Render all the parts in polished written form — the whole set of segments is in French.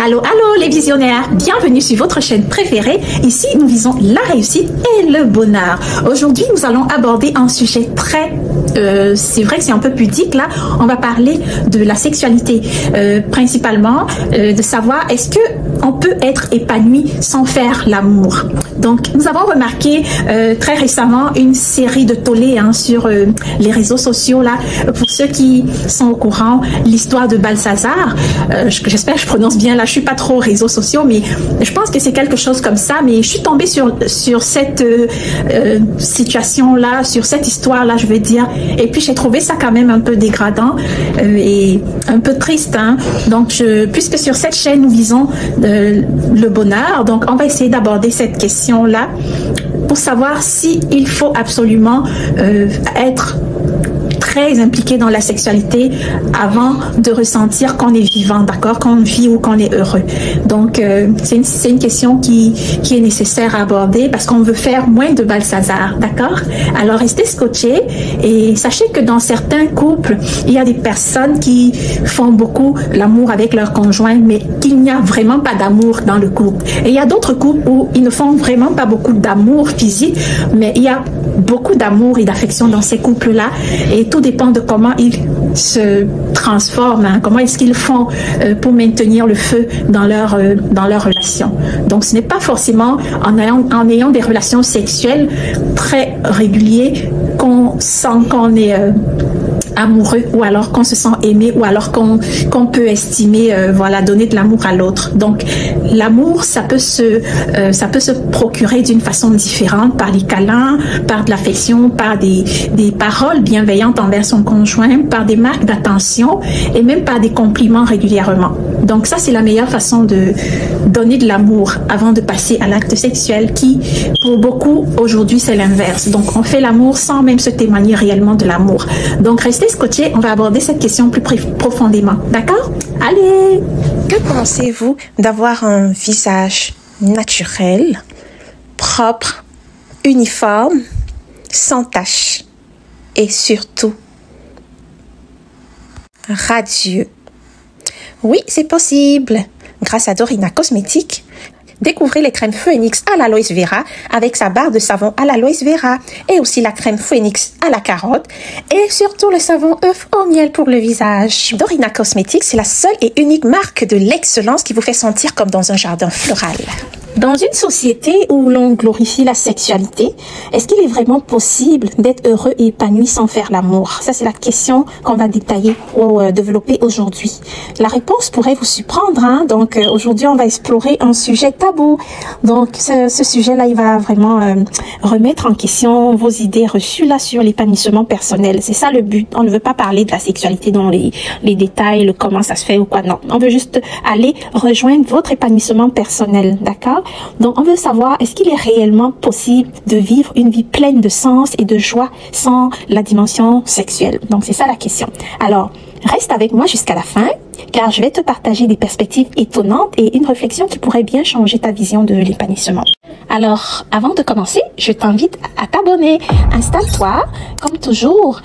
Allô, allô les visionnaires, bienvenue sur votre chaîne préférée. Ici, nous visons la réussite et le bonheur. Aujourd'hui, nous allons aborder un sujet c'est vrai que c'est un peu pudique là. On va parler de la sexualité, principalement de savoir est-ce que on peut être épanoui sans faire l'amour. Donc, nous avons remarqué très récemment une série de tollés sur les réseaux sociaux là. Pour ceux qui sont au courant, l'histoire de Balthazar, j'espère que je prononce bien là. Je suis pas trop réseaux sociaux, mais je pense que c'est quelque chose comme ça. Mais je suis tombée sur cette situation là, sur cette histoire là, je veux dire. Et puis j'ai trouvé ça quand même un peu dégradant et un peu triste. Donc, puisque sur cette chaîne nous visons le bonheur, donc on va essayer d'aborder cette question là pour savoir si il faut absolument être très impliqué dans la sexualité avant de ressentir qu'on est vivant, d'accord, qu'on vit ou qu'on est heureux. Donc, c'est une question qui est nécessaire à aborder parce qu'on veut faire moins de Balthazar, d'accord? Alors, restez scotchés et sachez que dans certains couples, il y a des personnes qui font beaucoup l'amour avec leur conjoint, mais qu'il n'y a vraiment pas d'amour dans le couple. Et il y a d'autres couples où ils ne font vraiment pas beaucoup d'amour physique, mais il y a beaucoup d'amour et d'affection dans ces couples-là. Et tout dépend de comment ils se transforment, comment est-ce qu'ils font pour maintenir le feu dans leur relation. Donc, ce n'est pas forcément en ayant des relations sexuelles très régulières qu'on sent qu'on est amoureux, ou alors qu'on se sent aimé, ou alors qu'on peut estimer, voilà, donner de l'amour à l'autre. Donc, l'amour, ça peut se procurer d'une façon différente, par les câlins, par de l'affection, par des paroles bienveillantes envers son conjoint, par des marques d'attention et même par des compliments régulièrement. Donc, ça, c'est la meilleure façon de donner de l'amour avant de passer à l'acte sexuel qui, pour beaucoup, aujourd'hui, c'est l'inverse. Donc, on fait l'amour sans même se témoigner réellement de l'amour. Donc, restez scotchés, on va aborder cette question plus profondément. D'accord? Allez! Que pensez-vous d'avoir un visage naturel, propre, uniforme, sans taches et surtout radieux? Oui, c'est possible. Grâce à Dorina Cosmétiques, découvrez les crèmes Phoenix à l'aloe vera avec sa barre de savon à l'aloe vera et aussi la crème Phoenix à la carotte et surtout le savon œuf au miel pour le visage. Dorina Cosmétiques, c'est la seule et unique marque de l'excellence qui vous fait sentir comme dans un jardin floral. Dans une société où l'on glorifie la sexualité, est-ce qu'il est vraiment possible d'être heureux et épanoui sans faire l'amour? Ça, c'est la question qu'on va détailler ou développer aujourd'hui. La réponse pourrait vous surprendre. Donc, aujourd'hui, on va explorer un sujet tabou. Donc, ce sujet-là, il va vraiment remettre en question vos idées reçues là sur l'épanouissement personnel. C'est ça le but. On ne veut pas parler de la sexualité dans les détails, le comment ça se fait ou quoi. Non, on veut juste aller rejoindre votre épanouissement personnel, d'accord? Donc, on veut savoir, est-ce qu'il est réellement possible de vivre une vie pleine de sens et de joie sans la dimension sexuelle? Donc, c'est ça la question. Alors, reste avec moi jusqu'à la fin, car je vais te partager des perspectives étonnantes et une réflexion qui pourrait bien changer ta vision de l'épanouissement. Alors, avant de commencer, je t'invite à t'abonner. Installe-toi. Comme toujours,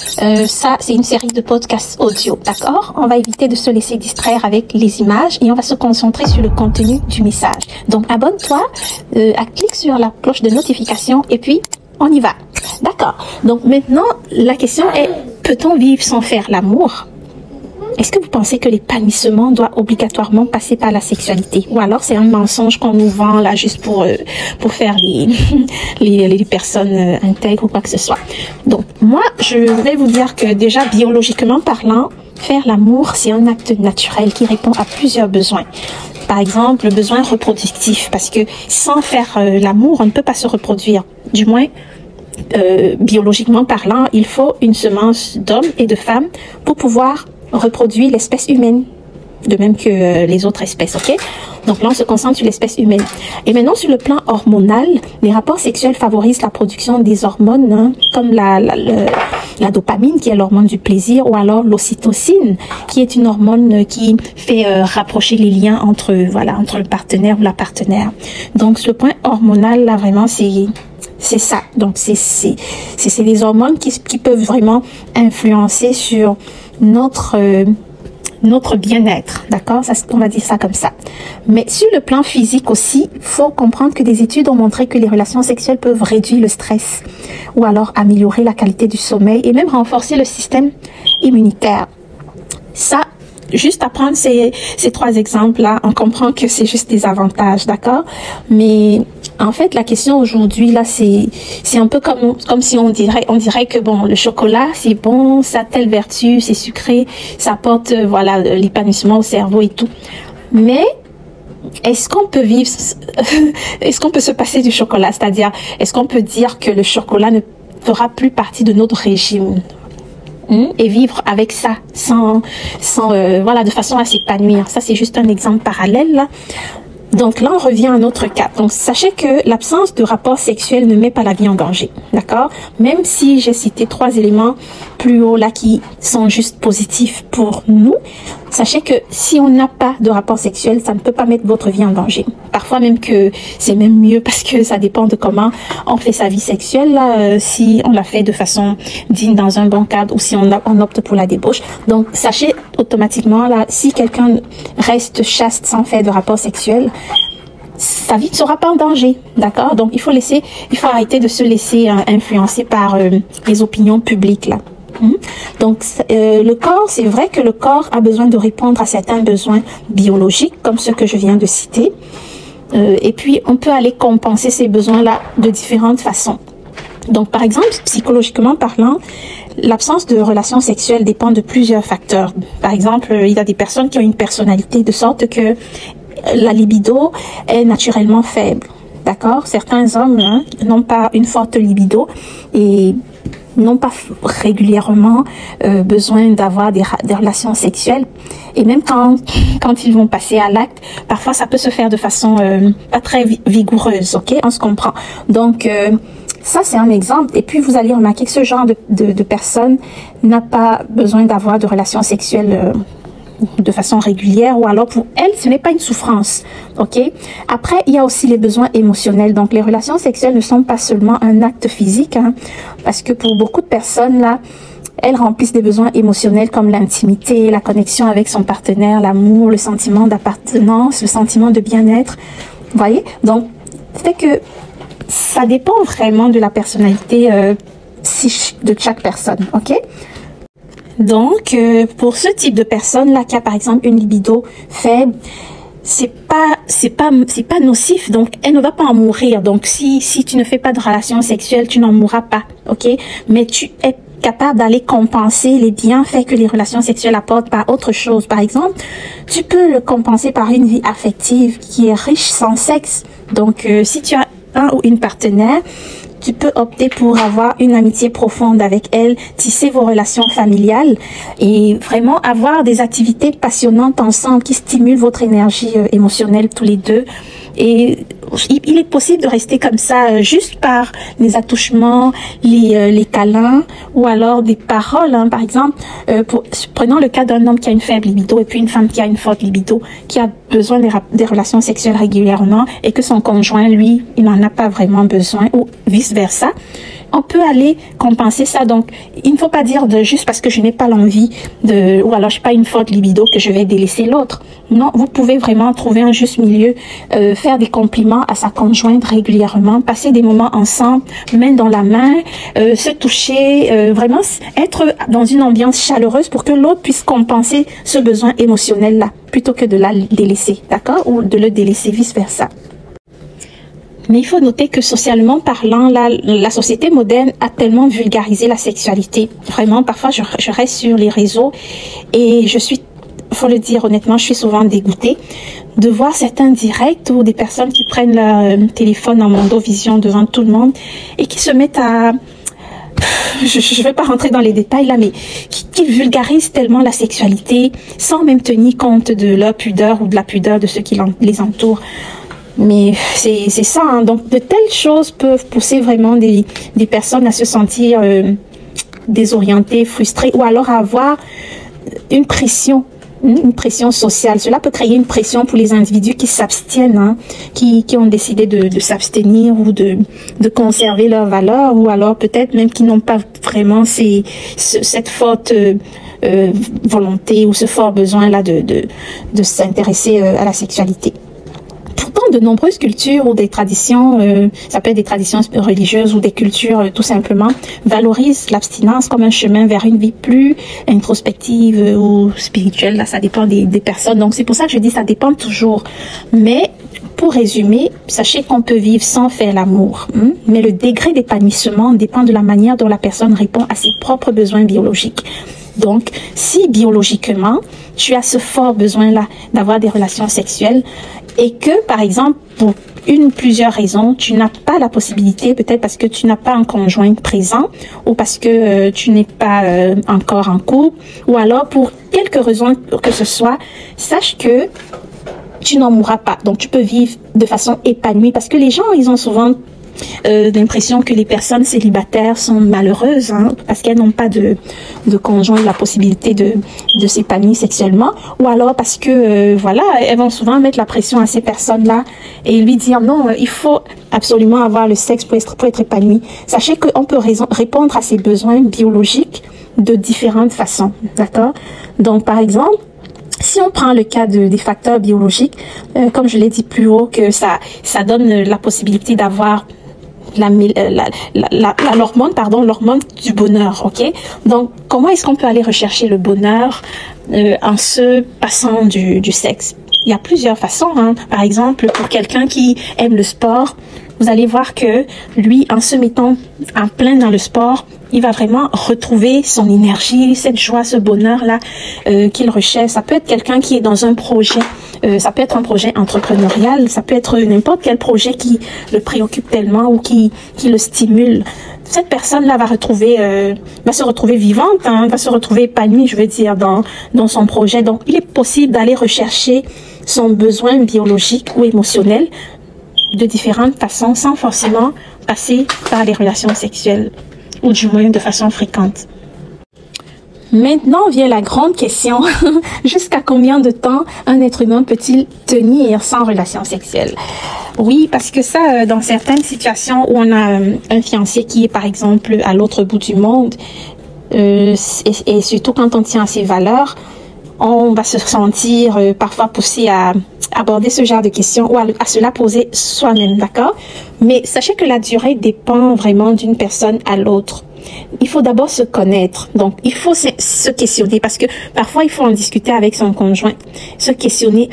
ça, c'est une série de podcasts audio, d'accord? On va éviter de se laisser distraire avec les images et on va se concentrer sur le contenu du message. Donc, abonne-toi, clique sur la cloche de notification et puis, on y va. D'accord. Donc, maintenant, la question est, peut-on vivre sans faire l'amour? Est-ce que vous pensez que l'épanouissement doit obligatoirement passer par la sexualité? Ou alors c'est un mensonge qu'on nous vend là juste pour faire les personnes intègres ou quoi que ce soit? Donc moi, je vais vous dire que déjà biologiquement parlant, faire l'amour, c'est un acte naturel qui répond à plusieurs besoins. Par exemple, le besoin reproductif, parce que sans faire l'amour, on ne peut pas se reproduire. Du moins, biologiquement parlant, il faut une semence d'hommes et de femmes pour pouvoir reproduire l'espèce humaine, de même que les autres espèces, ok? Donc là, on se concentre sur l'espèce humaine. Et maintenant, sur le plan hormonal, les rapports sexuels favorisent la production des hormones, comme la dopamine, qui est l'hormone du plaisir, ou alors l'ocytocine, qui est une hormone qui fait rapprocher les liens entre le partenaire ou la partenaire. Donc, sur le point hormonal, là, vraiment, c'est ça. Donc, c'est les hormones qui peuvent vraiment influencer sur notre bien-être, d'accord? On va dire ça comme ça. Mais sur le plan physique aussi, il faut comprendre que des études ont montré que les relations sexuelles peuvent réduire le stress ou alors améliorer la qualité du sommeil et même renforcer le système immunitaire. Ça, juste à prendre ces trois exemples-là, on comprend que c'est juste des avantages, d'accord? Mais en fait, la question aujourd'hui, là, c'est un peu comme si on dirait que bon, le chocolat, c'est bon, ça a telle vertu, c'est sucré, ça apporte, voilà, l'épanouissement au cerveau et tout. Mais est-ce qu'on peut vivre, est-ce qu'on peut se passer du chocolat? C'est-à-dire, est-ce qu'on peut dire que le chocolat ne fera plus partie de notre régime? Et vivre avec ça voilà, de façon à s'épanouir. Ça, c'est juste un exemple parallèle, là. Donc là, on revient à un autre cas. Donc, sachez que l'absence de rapport sexuel ne met pas la vie en danger, d'accord? Même si j'ai cité 3 éléments plus haut là qui sont juste positifs pour nous, sachez que si on n'a pas de rapport sexuel, ça ne peut pas mettre votre vie en danger. Parfois même que c'est même mieux parce que ça dépend de comment on fait sa vie sexuelle, là, si on la fait de façon digne dans un bon cadre ou si on opte pour la débauche. Donc, sachez automatiquement, là, si quelqu'un reste chaste sans faire de rapport sexuel, sa vie ne sera pas en danger, d'accord? Donc, il faut arrêter de se laisser influencer par les opinions publiques, là. Donc, le corps, c'est vrai que le corps a besoin de répondre à certains besoins biologiques, comme ceux que je viens de citer. Et puis, on peut aller compenser ces besoins-là de différentes façons. Donc, par exemple, psychologiquement parlant, l'absence de relations sexuelles dépend de plusieurs facteurs. Par exemple, il y a des personnes qui ont une personnalité de sorte que la libido est naturellement faible. D'accord? Certains hommes n'ont pas une forte libido et n'ont pas régulièrement besoin d'avoir des relations sexuelles. Et même quand ils vont passer à l'acte, parfois ça peut se faire de façon pas très vigoureuse, ok? On se comprend. Donc, ça, c'est un exemple. Et puis, vous allez remarquer que ce genre de personne n'a pas besoin d'avoir de relations sexuelles de façon régulière, ou alors pour elle, ce n'est pas une souffrance, ok? Après, il y a aussi les besoins émotionnels. Donc, les relations sexuelles ne sont pas seulement un acte physique, parce que pour beaucoup de personnes, là, elles remplissent des besoins émotionnels comme l'intimité, la connexion avec son partenaire, l'amour, le sentiment d'appartenance, le sentiment de bien-être. Vous voyez? Donc, c'est que ça dépend vraiment de la personnalité psychique de chaque personne, ok? Donc, pour ce type de personne-là qui a par exemple une libido faible, c'est pas nocif, donc elle ne va pas en mourir. Donc, si tu ne fais pas de relation sexuelle, tu n'en mourras pas, ok? Mais tu es capable d'aller compenser les bienfaits que les relations sexuelles apportent par autre chose. Par exemple, tu peux le compenser par une vie affective qui est riche sans sexe. Donc, si tu as un ou une partenaire, tu peux opter pour avoir une amitié profonde avec elle, tisser vos relations familiales et vraiment avoir des activités passionnantes ensemble qui stimulent votre énergie émotionnelle tous les deux. Et il est possible de rester comme ça juste par les attouchements, les câlins ou alors des paroles. Par exemple, prenons le cas d'un homme qui a une faible libido et puis une femme qui a une forte libido, qui a besoin des relations sexuelles régulièrement et que son conjoint, lui, il n'en a pas vraiment besoin ou vice-versa. On peut aller compenser ça. Donc, il ne faut pas dire juste parce que je n'ai pas l'envie ou alors je n'ai pas une forte libido que je vais délaisser l'autre. Non, vous pouvez vraiment trouver un juste milieu, faire des compliments à sa conjointe régulièrement, passer des moments ensemble, main dans la main, se toucher, vraiment être dans une ambiance chaleureuse pour que l'autre puisse compenser ce besoin émotionnel-là, plutôt que de la délaisser, d'accord? Ou de le délaisser vice-versa. Mais il faut noter que socialement parlant, la société moderne a tellement vulgarisé la sexualité. Vraiment, parfois, je reste sur les réseaux et faut le dire honnêtement, je suis souvent dégoûtée de voir certains directs ou des personnes qui prennent leur téléphone en mondovision devant tout le monde et qui se mettent à... Je ne vais pas rentrer dans les détails là, mais qui vulgarisent tellement la sexualité sans même tenir compte de leur pudeur ou de la pudeur de ceux qui les entourent. Mais c'est ça, donc de telles choses peuvent pousser vraiment des personnes à se sentir désorientées, frustrées ou alors à avoir une pression sociale. Cela peut créer une pression pour les individus qui s'abstiennent, qui ont décidé de s'abstenir ou de conserver leurs valeurs ou alors peut-être même qui n'ont pas vraiment cette forte volonté ou ce fort besoin là de s'intéresser à la sexualité. Pourtant, de nombreuses cultures ou des traditions, ça peut être des traditions religieuses ou des cultures tout simplement, valorisent l'abstinence comme un chemin vers une vie plus introspective ou spirituelle. Là, ça dépend des personnes. Donc, c'est pour ça que je dis ça dépend toujours. Mais pour résumer, sachez qu'on peut vivre sans faire l'amour. Mais le degré d'épanouissement dépend de la manière dont la personne répond à ses propres besoins biologiques. Donc, si biologiquement, tu as ce fort besoin-là d'avoir des relations sexuelles et que, par exemple, pour plusieurs raisons, tu n'as pas la possibilité, peut-être parce que tu n'as pas un conjoint présent ou parce que tu n'es pas encore en couple ou alors pour quelque raison que ce soit, sache que tu n'en mourras pas. Donc, tu peux vivre de façon épanouie parce que les gens, ils ont souvent l'impression que les personnes célibataires sont malheureuses parce qu'elles n'ont pas de conjoint, la possibilité de s'épanouir sexuellement, ou alors parce que voilà, elles vont souvent mettre la pression à ces personnes-là et lui dire non, il faut absolument avoir le sexe pour être épanoui. Sachez qu'on peut répondre à ces besoins biologiques de différentes façons, d'accord? Donc par exemple, si on prend le cas des facteurs biologiques, comme je l'ai dit plus haut, que ça donne la possibilité d'avoir l'hormone du bonheur, ok? Donc, comment est-ce qu'on peut aller rechercher le bonheur en se passant du sexe? Il y a plusieurs façons, Par exemple, pour quelqu'un qui aime le sport, vous allez voir que lui, en se mettant en plein dans le sport, il va vraiment retrouver son énergie, cette joie, ce bonheur-là qu'il recherche. Ça peut être quelqu'un qui est dans un projet, ça peut être un projet entrepreneurial, ça peut être n'importe quel projet qui le préoccupe tellement ou qui le stimule. Cette personne-là va se retrouver vivante, va se retrouver épanouie, je veux dire, dans son projet. Donc, il est possible d'aller rechercher son besoin biologique ou émotionnel de différentes façons, sans forcément passer par les relations sexuelles, ou du moins de façon fréquente. Maintenant vient la grande question, jusqu'à combien de temps un être humain peut-il tenir sans relation sexuelle? Oui, parce que ça, dans certaines situations où on a un fiancé qui est par exemple à l'autre bout du monde, et surtout quand on tient à ses valeurs, on va se sentir parfois poussé à aborder ce genre de questions ou à se la poser soi-même, d'accord? Mais sachez que la durée dépend vraiment d'une personne à l'autre. Il faut d'abord se connaître. Donc, il faut se questionner parce que parfois, il faut en discuter avec son conjoint, se questionner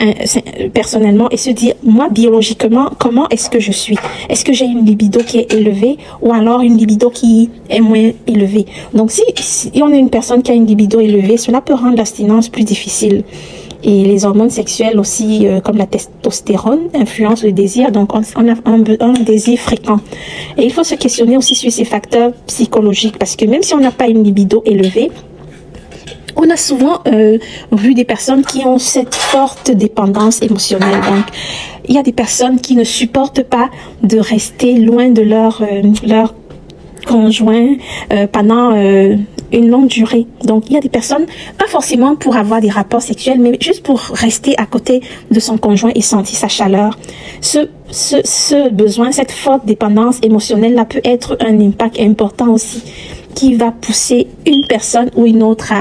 personnellement et se dire, moi, biologiquement, comment est-ce que je suis? Est-ce que j'ai une libido qui est élevée ou alors une libido qui est moins élevée? Donc, si on a une personne qui a une libido élevée, cela peut rendre l'abstinence plus difficile. Et les hormones sexuelles aussi, comme la testostérone, influencent le désir. Donc, on a un désir fréquent. Et il faut se questionner aussi sur ces facteurs psychologiques. Parce que même si on n'a pas une libido élevée, on a souvent vu des personnes qui ont cette forte dépendance émotionnelle. Donc, il y a des personnes qui ne supportent pas de rester loin de leur conjoint pendant une longue durée. Donc, il y a des personnes, pas forcément pour avoir des rapports sexuels, mais juste pour rester à côté de son conjoint et sentir sa chaleur. Ce besoin, cette forte dépendance émotionnelle, là, peut être un impact important aussi, qui va pousser une personne ou une autre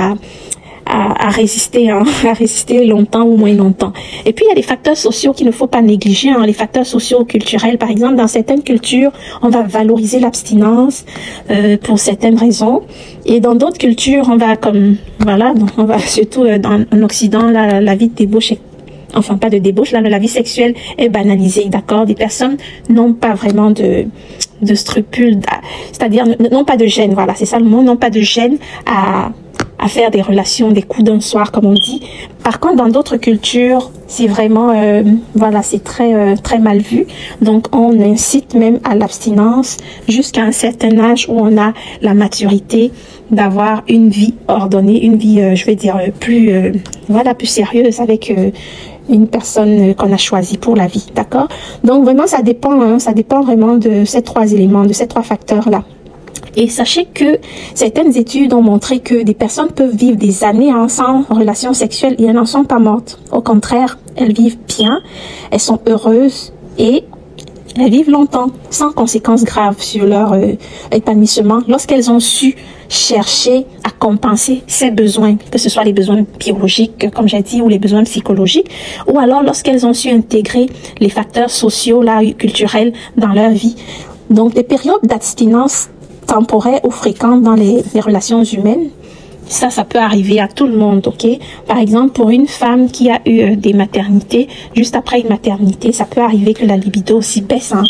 à résister, à résister longtemps ou moins longtemps. Et puis, il y a des facteurs sociaux qu'il ne faut pas négliger, les facteurs sociaux-culturels. Par exemple, dans certaines cultures, on va valoriser l'abstinence pour certaines raisons. Et dans d'autres cultures, on va on va surtout en Occident, la vie de débauche enfin pas de débauche, là, la vie sexuelle est banalisée, d'accord? Des personnes n'ont pas vraiment de scrupules, c'est-à-dire n'ont pas de gêne, voilà, c'est ça le mot, n'ont pas de gêne à faire des relations, des coups d'un soir, comme on dit. Par contre, dans d'autres cultures, c'est vraiment, c'est très mal vu. Donc, on incite même à l'abstinence jusqu'à un certain âge où on a la maturité d'avoir une vie ordonnée, une vie, plus sérieuse avec une personne qu'on a choisie pour la vie, d'accord? Donc, vraiment, ça dépend vraiment de ces trois éléments, de ces trois facteurs-là. Et sachez que certaines études ont montré que des personnes peuvent vivre des années sans relation sexuelle et elles n'en sont pas mortes. Au contraire, elles vivent bien, elles sont heureuses et elles vivent longtemps, sans conséquences graves sur leur épanouissement, lorsqu'elles ont su chercher à compenser ces besoins, que ce soit les besoins biologiques, comme j'ai dit, ou les besoins psychologiques, ou alors lorsqu'elles ont su intégrer les facteurs sociaux, là, culturels dans leur vie. Donc, les périodes d'abstinence temporaires ou fréquentes dans les relations humaines, ça peut arriver à tout le monde, ok? Par exemple, pour une femme qui a eu des maternités, juste après une maternité, ça peut arriver que la libido aussi baisse, hein,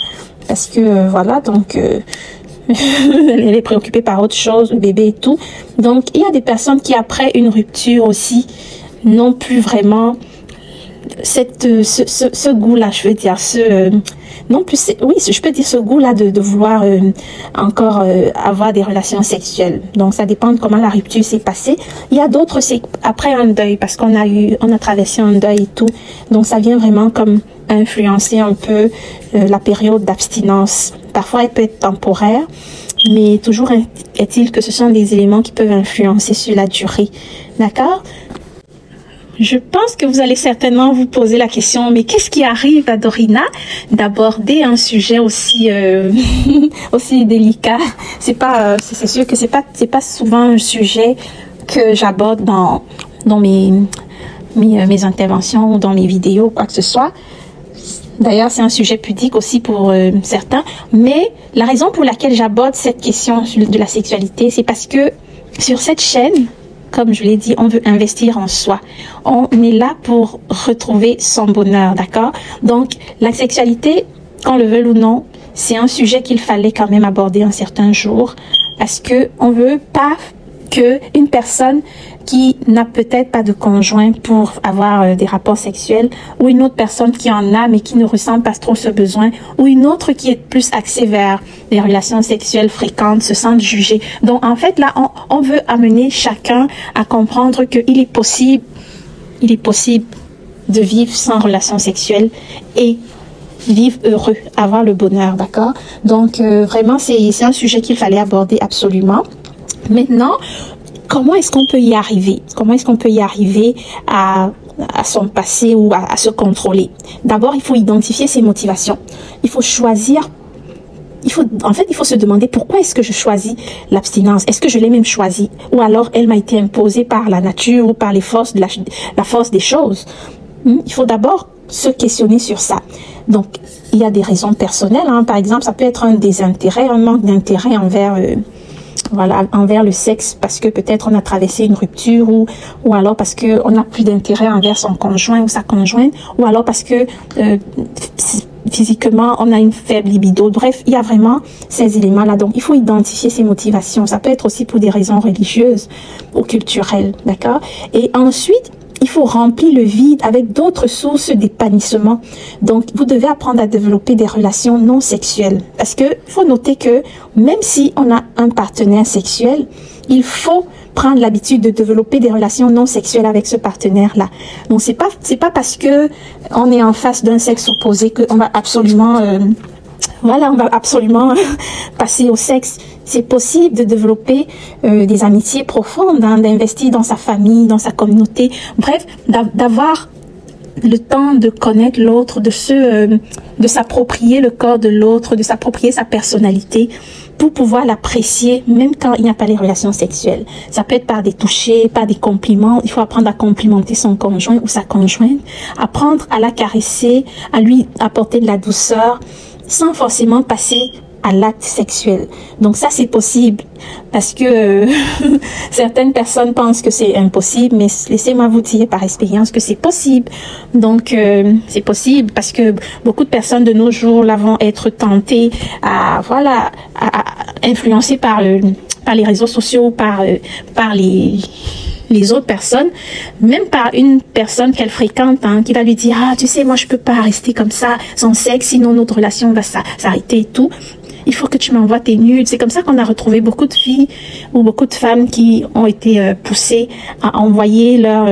parce que, voilà, donc, elle est préoccupée par autre chose, le bébé et tout. Donc, il y a des personnes qui, après une rupture aussi, n'ont plus vraiment ce goût-là, je veux dire, non plus, oui, je peux dire ce goût-là de vouloir encore avoir des relations sexuelles. Donc, ça dépend de comment la rupture s'est passée. Il y a d'autres, c'est après un deuil, parce qu'on a traversé un deuil et tout. Donc, ça vient vraiment comme influencer un peu la période d'abstinence. Parfois, elle peut être temporaire, mais toujours est-il que ce sont des éléments qui peuvent influencer sur la durée. D'accord? Je pense que vous allez certainement vous poser la question, mais qu'est-ce qui arrive à Dorina d'aborder un sujet aussi aussi délicat? C'est sûr que c'est pas souvent un sujet que j'aborde dans mes interventions ou dans mes vidéos ou quoi que ce soit. D'ailleurs, c'est un sujet pudique aussi pour certains, mais la raison pour laquelle j'aborde cette question de la sexualité, c'est parce que sur cette chaîne, comme je l'ai dit, on veut investir en soi. On est là pour retrouver son bonheur, d'accord? Donc, la sexualité, qu'on le veuille ou non, c'est un sujet qu'il fallait quand même aborder un certain jour parce que on veut pas que une personne qui n'a peut-être pas de conjoint pour avoir des rapports sexuels ou une autre personne qui en a mais qui ne ressent pas trop ce besoin ou une autre qui est plus axée vers les relations sexuelles fréquentes se sente jugée. Donc en fait là on veut amener chacun à comprendre qu'il est possible de vivre sans relation sexuelle et vivre heureux, avoir le bonheur, d'accord? Donc vraiment c'est un sujet qu'il fallait aborder absolument. Maintenant, comment est-ce qu'on peut y arriver? Comment est-ce qu'on peut y arriver à son passé ou à se contrôler? D'abord, il faut identifier ses motivations. Il faut choisir. En fait, il faut se demander pourquoi est-ce que je choisis l'abstinence? Est-ce que je l'ai même choisi? Ou alors, elle m'a été imposée par la nature ou par les forces de la force des choses? Il faut d'abord se questionner sur ça. Donc, il y a des raisons personnelles. Hein. Par exemple, ça peut être un désintérêt, un manque d'intérêt envers le sexe parce que peut-être on a traversé une rupture ou alors parce que on n'a plus d'intérêt envers son conjoint ou sa conjointe ou alors parce que physiquement on a une faible libido. Bref, il y a vraiment ces éléments-là. Donc, il faut identifier ses motivations. Ça peut être aussi pour des raisons religieuses ou culturelles, d'accord? Et ensuite, il faut remplir le vide avec d'autres sources d'épanouissement. Donc, vous devez apprendre à développer des relations non sexuelles. Parce que faut noter que même si on a un partenaire sexuel, il faut prendre l'habitude de développer des relations non sexuelles avec ce partenaire-là. Donc, c'est pas parce que on est en face d'un sexe opposé qu'on va absolument passer au sexe. C'est possible de développer des amitiés profondes, hein, d'investir dans sa famille, dans sa communauté. Bref, d'avoir le temps de connaître l'autre, de s'approprier le corps de l'autre, de s'approprier sa personnalité pour pouvoir l'apprécier, même quand il n'y a pas les relations sexuelles. Ça peut être par des touchés, par des compliments. Il faut apprendre à complimenter son conjoint ou sa conjointe, apprendre à la caresser, à lui apporter de la douceur, sans forcément passer à l'acte sexuel. Donc ça, c'est possible parce que certaines personnes pensent que c'est impossible, mais laissez-moi vous dire par expérience que c'est possible. Donc c'est possible parce que beaucoup de personnes de nos jours là vont être tentées à influencées par les réseaux sociaux, par les autres personnes, même par une personne qu'elle fréquente, hein, qui va lui dire « Ah, tu sais, moi, je peux pas rester comme ça, sans sexe, sinon notre relation va s'arrêter et tout. Il faut que tu m'envoies tes nudes. » C'est comme ça qu'on a retrouvé beaucoup de filles ou beaucoup de femmes qui ont été poussées à envoyer leur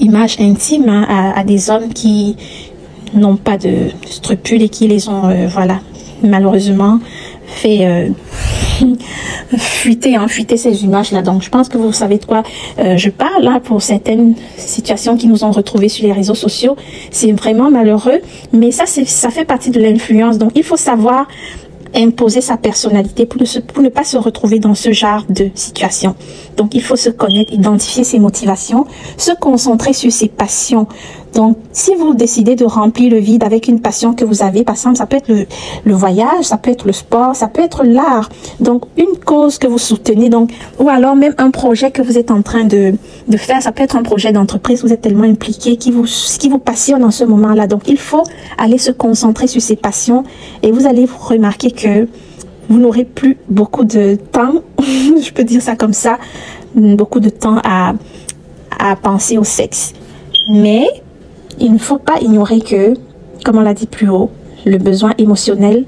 image intime, hein, à des hommes qui n'ont pas de scrupules et qui les ont, malheureusement, fait fuiter ces images-là. Donc, je pense que vous savez de quoi je parle là pour certaines situations qui nous ont retrouvées sur les réseaux sociaux. C'est vraiment malheureux, mais ça fait partie de l'influence. Donc, il faut savoir imposer sa personnalité pour ne pas se retrouver dans ce genre de situation. Donc, il faut se connaître, identifier ses motivations, se concentrer sur ses passions. Donc, si vous décidez de remplir le vide avec une passion que vous avez, par exemple, ça peut être le voyage, ça peut être le sport, ça peut être l'art. Donc, une cause que vous soutenez, donc, ou alors même un projet que vous êtes en train de faire, ça peut être un projet d'entreprise, vous êtes tellement impliqué, qui vous passionne en ce moment-là. Donc, il faut aller se concentrer sur ses passions et vous allez remarquer que vous n'aurez plus beaucoup de temps, je peux dire ça comme ça, beaucoup de temps à penser au sexe. Mais il ne faut pas ignorer que, comme on l'a dit plus haut, le besoin émotionnel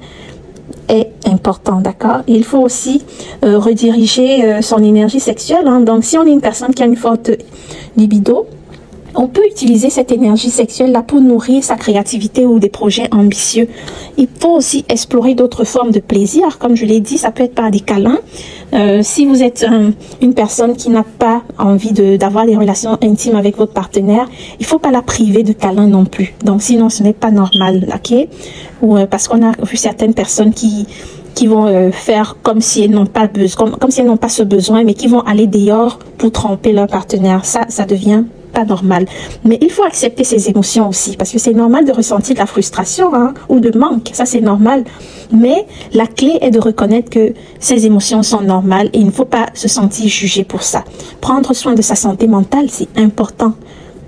est important, d'accord? Il faut aussi rediriger son énergie sexuelle. Hein. Donc, si on est une personne qui a une forte libido, on peut utiliser cette énergie sexuelle-là pour nourrir sa créativité ou des projets ambitieux. Il faut aussi explorer d'autres formes de plaisir. Comme je l'ai dit, ça peut être par des câlins. Si vous êtes une personne qui n'a pas envie d'avoir des relations intimes avec votre partenaire, il faut pas la priver de câlins non plus. Donc, sinon, ce n'est pas normal, ok? Ou parce qu'on a vu certaines personnes qui vont faire comme si elles n'ont pas besoin, comme si elles n'ont pas ce besoin, mais qui vont aller dehors pour tromper leur partenaire. Ça devient pas normal. Mais il faut accepter ses émotions aussi, parce que c'est normal de ressentir de la frustration hein, ou de manque, ça c'est normal. Mais la clé est de reconnaître que ces émotions sont normales et il ne faut pas se sentir jugé pour ça. Prendre soin de sa santé mentale, c'est important.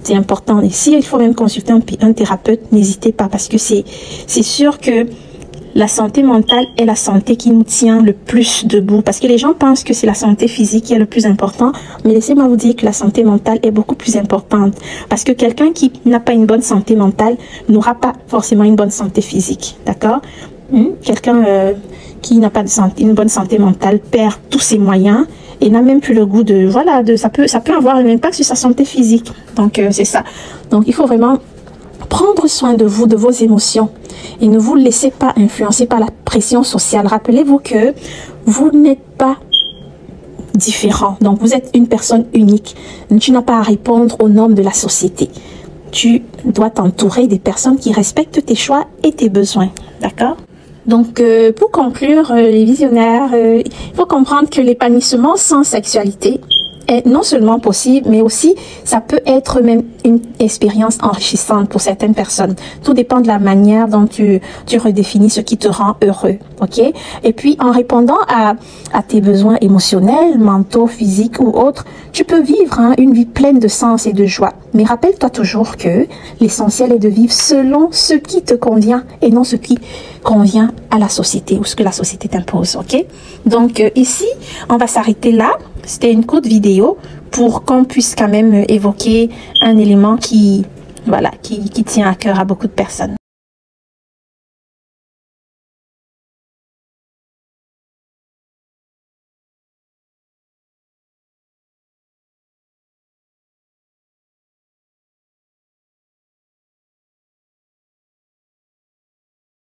C'est important. Et s'il faut même consulter un thérapeute, n'hésitez pas, parce que c'est sûr que la santé mentale est la santé qui nous tient le plus debout. Parce que les gens pensent que c'est la santé physique qui est le plus important. Mais laissez-moi vous dire que la santé mentale est beaucoup plus importante. Parce que quelqu'un qui n'a pas une bonne santé mentale n'aura pas forcément une bonne santé physique. D'accord? Quelqu'un qui n'a pas une bonne santé mentale perd tous ses moyens et n'a même plus le goût de... Voilà, ça peut avoir un impact sur sa santé physique. Donc, c'est ça. Donc, il faut vraiment prendre soin de vous, de vos émotions. Et ne vous laissez pas influencer par la pression sociale. Rappelez-vous que vous n'êtes pas différent. Donc, vous êtes une personne unique. Tu n'as pas à répondre aux normes de la société. Tu dois t'entourer des personnes qui respectent tes choix et tes besoins. D'accord? Donc, pour conclure, les visionnaires, il faut comprendre que l'épanouissement sans sexualité est non seulement possible, mais aussi ça peut être même une expérience enrichissante pour certaines personnes. Tout dépend de la manière dont tu redéfinis ce qui te rend heureux, ok? Et puis, en répondant à tes besoins émotionnels, mentaux, physiques ou autres, tu peux vivre une vie pleine de sens et de joie. Mais rappelle-toi toujours que l'essentiel est de vivre selon ce qui te convient et non ce qui convient à la société ou ce que la société t'impose, ok? Donc, ici, on va s'arrêter là. C'était une courte vidéo pour qu'on puisse quand même évoquer un élément qui tient à cœur à beaucoup de personnes.